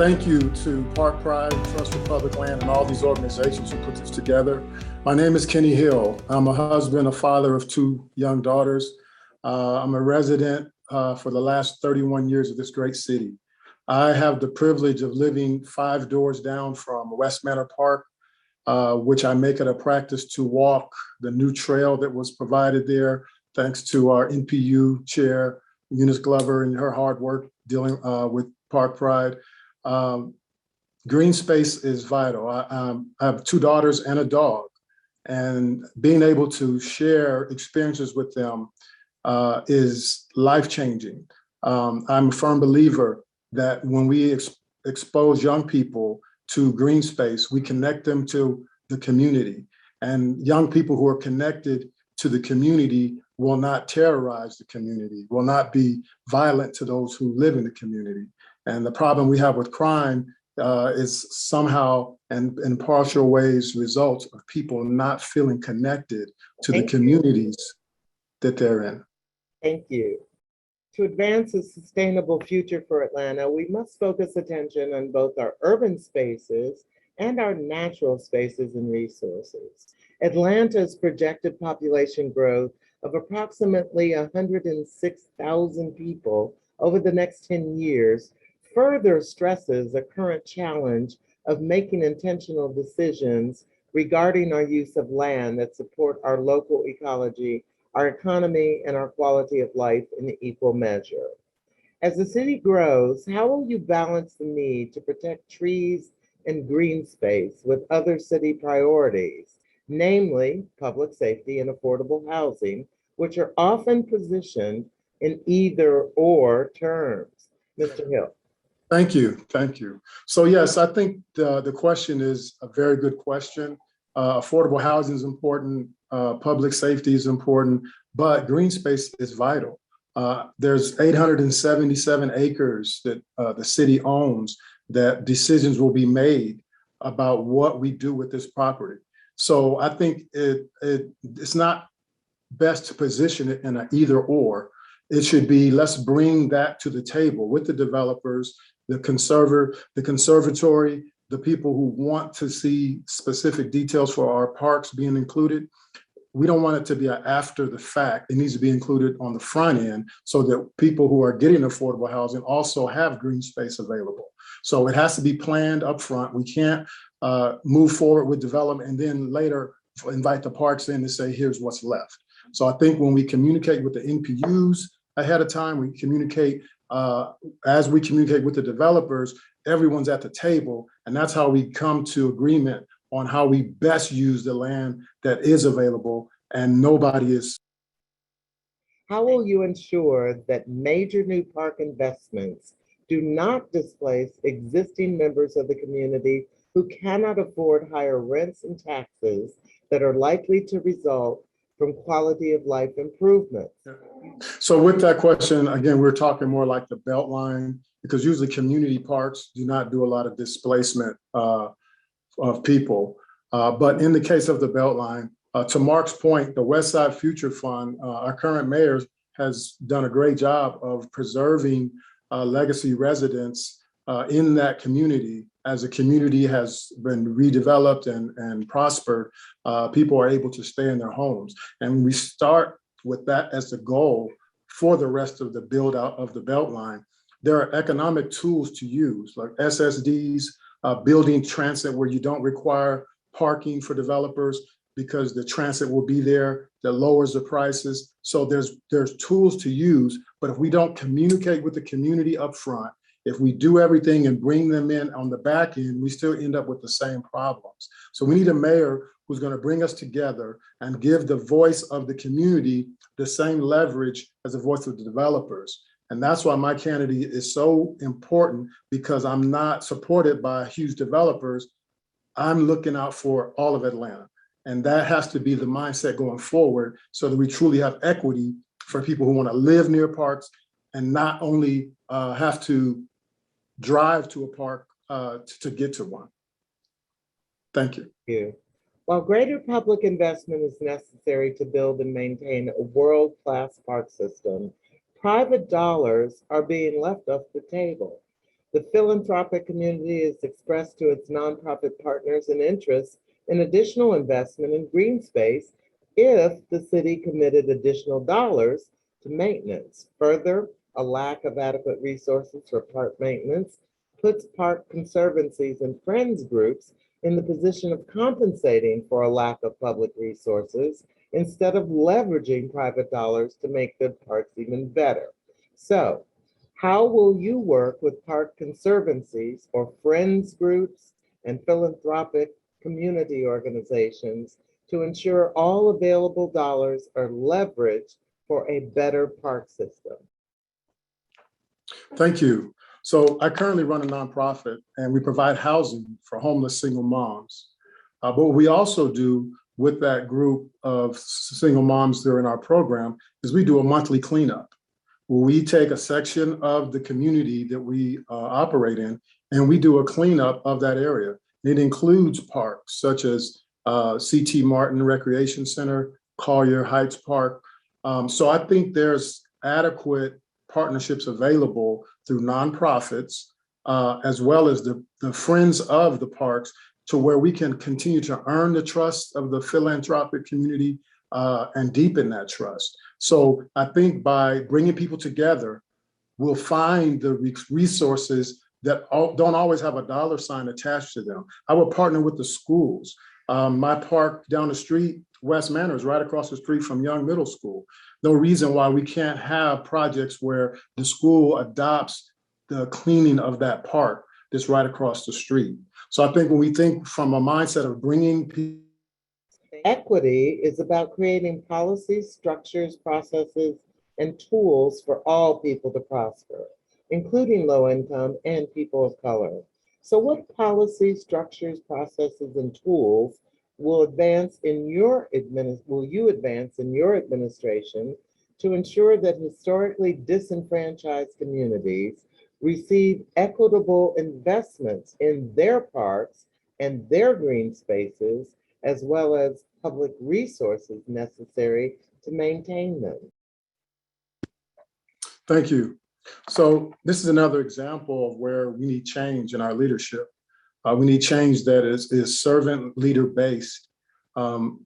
thank you to Park Pride, Trust for Public Land, and all these organizations who put this together. My name is Kenny Hill. I'm a husband, a father of two young daughters. I'm a resident for the last 31 years of this great city. I have the privilege of living 5 doors down from West Manor Park, which I make it a practice to walk the new trail that was provided there, thanks to our NPU chair, Eunice Glover, and her hard work dealing with Park Pride. Greenspace is vital. I have 2 daughters and a dog, and being able to share experiences with them is life-changing. I'm a firm believer that when we expose young people to Greenspace, we connect them to the community, and young people who are connected to the community will not terrorize the community, will not be violent to those who live in the community. And the problem we have with crime is somehow and in partial ways results of people not feeling connected to the communities that they're in. Thank you. To advance a sustainable future for Atlanta, we must focus attention on both our urban spaces and our natural spaces and resources. Atlanta's projected population growth of approximately 106,000 people over the next 10 years further stresses a current challenge of making intentional decisions regarding our use of land that support our local ecology, our economy, and our quality of life in equal measure. As the city grows, how will you balance the need to protect trees and green space with other city priorities, namely public safety and affordable housing, which are often positioned in either or terms? Mr. Hill. Thank you, thank you. So yes, I think the question is a very good question. Affordable housing is important, public safety is important, but green space is vital. There's 877 acres that the city owns that decisions will be made about what we do with this property. So I think it's not best to position it in an either or. It should be, let's bring that to the table with the developers, the conservatory, the people who want to see specific details for our parks being included. We don't want it to be after the fact. It needs to be included on the front end so that people who are getting affordable housing also have green space available. So it has to be planned up front. We can't move forward with development and then later invite the parks in and say, here's what's left. So I think when we communicate with the NPUs ahead of time, we communicate as we communicate with the developers, everyone's at the table, and that's how we come to agreement on how we best use the land that is available and nobody is. How will you ensure that major new park investments do not displace existing members of the community who cannot afford higher rents and taxes that are likely to result from quality of life improvements? So with that question, again, we're talking more like the Beltline, because usually community parks do not do a lot of displacement of people. But in the case of the Beltline, to Mark's point, the West Side Future Fund, our current mayor has done a great job of preserving legacy residents in that community. As the community has been redeveloped and prospered, people are able to stay in their homes. And we start with that as the goal for the rest of the build out of the Beltline. There are economic tools to use, like SSDs, building transit where you don't require parking for developers because the transit will be there, that lowers the prices. So there's tools to use, but if we don't communicate with the community up front, if we do everything and bring them in on the back end, we still end up with the same problems. So we need a mayor who's going to bring us together and give the voice of the community the same leverage as the voice of the developers. And that's why my candidate is so important, because I'm not supported by huge developers. I'm looking out for all of Atlanta. And that has to be the mindset going forward so that we truly have equity for people who want to live near parks and not only have to drive to a park to get to one. Thank you. Thank you. While greater public investment is necessary to build and maintain a world-class park system, private dollars are being left off the table. The philanthropic community has expressed to its nonprofit partners an interest in additional investment in Greenspace if the city committed additional dollars to maintenance. Further, a lack of adequate resources for park maintenance puts park conservancies and friends groups in the position of compensating for a lack of public resources instead of leveraging private dollars to make good parks even better. So, how will you work with park conservancies or friends groups and philanthropic community organizations to ensure all available dollars are leveraged for a better park system? Thank you. So I currently run a nonprofit and we provide housing for homeless single moms. But what we also do with that group of single moms that are in our program is we do a monthly cleanup where we take a section of the community that we operate in and we do a cleanup of that area. It includes parks such as C.T. Martin Recreation Center, Collier Heights Park. So I think there's adequate partnerships available through nonprofits, as well as the friends of the parks, to where we can continue to earn the trust of the philanthropic community and deepen that trust. So I think by bringing people together, we'll find the resources that don't always have a dollar sign attached to them. I will partner with the schools. My park down the street, West Manor, is right across the street from Young Middle School. No reason why we can't have projects where the school adopts the cleaning of that park that's right across the street. So I think when we think from a mindset of bringing people. Equity is about creating policies, structures, processes, and tools for all people to prosper, including low income and people of color. So what policies, structures, processes, and tools will you advance in your administration to ensure that historically disenfranchised communities receive equitable investments in their parks and their green spaces, as well as public resources necessary to maintain them? Thank you. So this is another example of where we need change in our leadership. We need change that is servant leader based.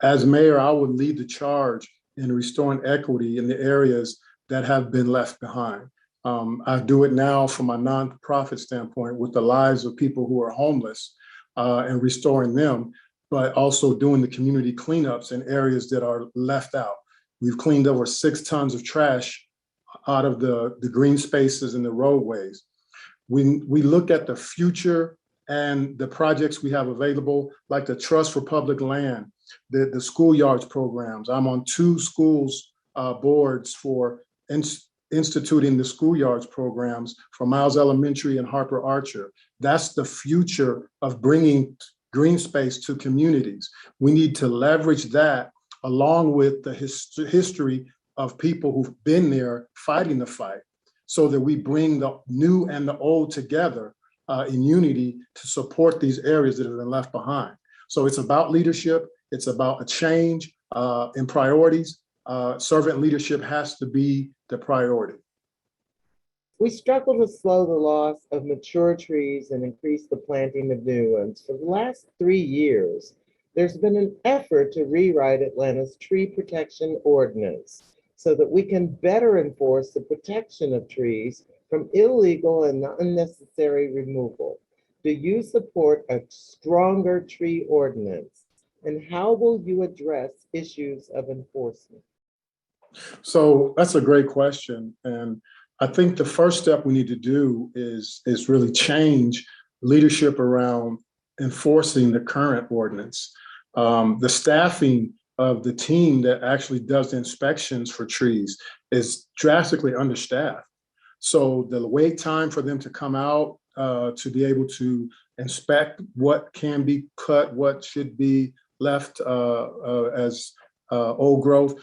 As mayor, I would lead the charge in restoring equity in the areas that have been left behind. I do it now from a nonprofit standpoint with the lives of people who are homeless and restoring them, but also doing the community cleanups in areas that are left out. We've cleaned over 6 tons of trash out of the green spaces and the roadways. We look at the future and the projects we have available, like the Trust for Public Land, the schoolyards programs. I'm on 2 schools boards for instituting the schoolyards programs for Miles Elementary and Harper Archer. That's the future of bringing green space to communities. We need to leverage that along with the history of people who've been there fighting the fight, so that we bring the new and the old together in unity to support these areas that have been left behind. So it's about leadership. It's about a change in priorities. Servant leadership has to be the priority. We struggle to slow the loss of mature trees and increase the planting of new ones. For the last 3 years, there's been an effort to rewrite Atlanta's tree protection ordinance so that we can better enforce the protection of trees from illegal and unnecessary removal. Do you support a stronger tree ordinance? And how will you address issues of enforcement? So that's a great question. And I think the first step we need to do is really change leadership around enforcing the current ordinance. The staffing of the team that actually does the inspections for trees is drastically understaffed. So the wait time for them to come out to be able to inspect what can be cut, what should be left as old growth,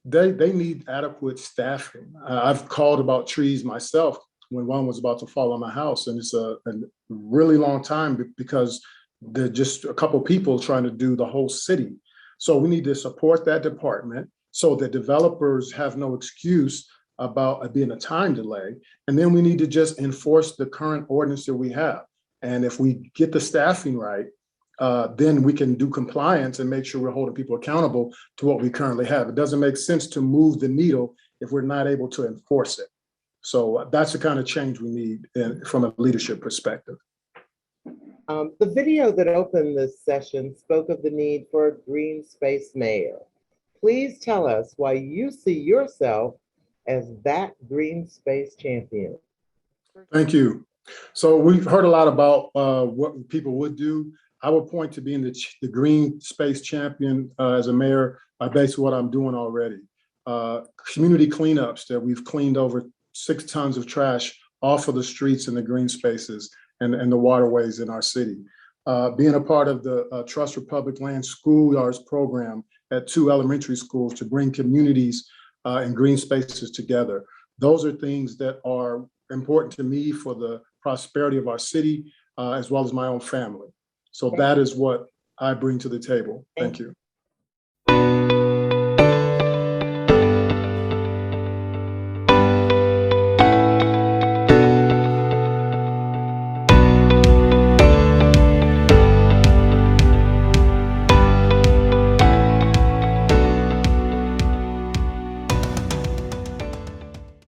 they need adequate staffing. I've called about trees myself when one was about to fall on my house, and it's a really long time because they're just a couple of people trying to do the whole city. So we need to support that department so that developers have no excuse about it being a time delay. And then we need to just enforce the current ordinance that we have. And if we get the staffing right, then we can do compliance and make sure we're holding people accountable to what we currently have. It doesn't make sense to move the needle if we're not able to enforce it. So that's the kind of change we need from a leadership perspective. The video that opened this session spoke of the need for a green space mayor. Please tell us why you see yourself as that green space champion. Thank you. So we've heard a lot about what people would do. I would point to being the green space champion as a mayor based on what I'm doing already. Community cleanups that we've cleaned over 6 tons of trash off of the streets and the green spaces and the waterways in our city. Being a part of the Trust for Public Land Schoolyards program at 2 elementary schools to bring communities and green spaces together. Those are things that are important to me for the prosperity of our city, as well as my own family. So that is what I bring to the table. Thank you.